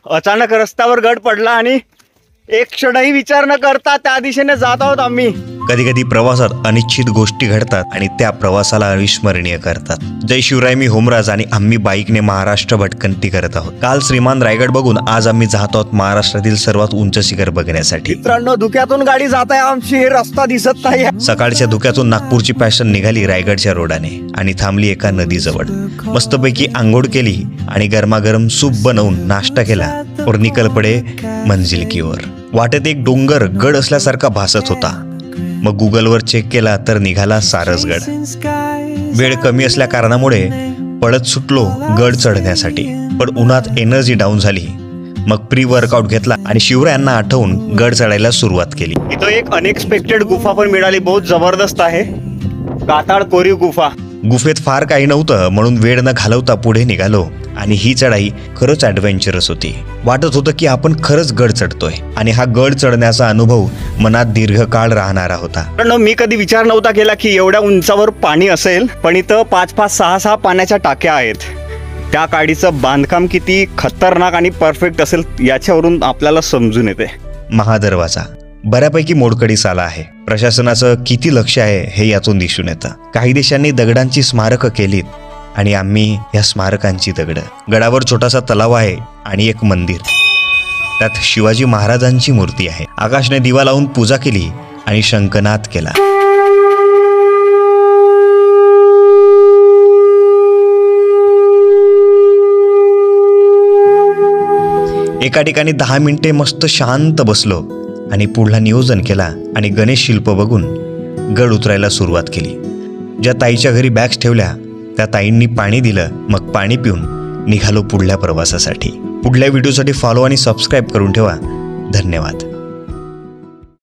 अचानक रस्त्यावर गड पडला आणि एक क्षणही विचार न करता त्या दिशेने जात आहोत आम्ही। कधी कधी प्रवासात अनिश्चित गोष्टी घडतात आणि त्या प्रवासाला अविस्मरणीय करतात। जय शिवराय, मी होमराज आणि आम्ही बाईकने महाराष्ट्र भटकंती करत आहोत। काल श्रीमान रायगड बघून आज आम्ही जात आहोत महाराष्ट्रातील सर्वात उंच शिखर बघण्यासाठी। मित्रांनो, धुक्यातून गाडी जात आहे आमची, रस्ता दिसत नाही। सकाळच्या धुक्यातून नागपूरची पॅशन निघाली रायगडच्या रोडाने आणि थांबली एका नदीजवळ। मस्तपैकी आंघोळ केली आणि गरमागरम सूप बनवून नाश्ता केला और निकल पडे मंजिल की ओर। वाटेत एक डोंगर गड असल्यासारखा भासत होता। मग गुगलवर चेक केला तर निघाला सारसगड। वेळ कमी असल्या कारणामुळे पळत सुटलो गड चढण्यासाठी, पण उन्हात एनर्जी डाऊन झाली। मग प्री वर्कआउट घेतला आणि शिवरायांना आठवून गड चढायला सुरुवात केली। इथं एक अनएक्सपेक्टेड गुफा पण मिळाली, बहुत जबरदस्त आहे, गाताळ कोरीव गुफा। गुफेत फार काही नव्हतं म्हणून वेळ न घालवता पुढे निघालो आणि ही चढाई खरंच ॲडव्हेंचरस होती। वाटत होतं की आपण खरंच गड चढतोय आणि हा गड चढण्याचा अनुभव मनात दीर्घकाळ राहणारा होता। पण मी कधी विचार नव्हता केला की एवढ्या उंचावर पाणी असेल, पण इथं 5-5, 6-6 पाण्याच्या टाक्या आहेत। त्या काडीचं बांधकाम किती खतरनाक आणि परफेक्ट असेल याच्यावरून आपल्याला समजून येते। महादरवाजा बऱ्यापैकी मोडकळीस आला आहे। प्रशासनाचं किती लक्ष आहे हे यातून दिसून येतं। काही देशांनी दगडांची स्मारकं केलीत आणि आम्ही या स्मारकांची दगड। गडावर छोटासा तलाव आहे आणि एक मंदिर, त्यात शिवाजी महाराजांची मूर्ती आहे। आकाशने दिवा लावून पूजा केली आणि शंखनाद केला। एका ठिकाणी 10 मिनिटे मस्त शांत बसलो आणि पुढला नियोजन केला आणि गणेश शिल्प बघून गड उतरायला सुरुवात केली। ज्या ताईच्या घरी बॅग्स ठेवल्या त्या ताईंनी पाणी दिलं, मग पाणी पिऊन निघालो पुढल्या प्रवासासाठी। पुढल्या व्हिडिओसाठी फॉलो आणि सबस्क्राईब करून ठेवा। धन्यवाद।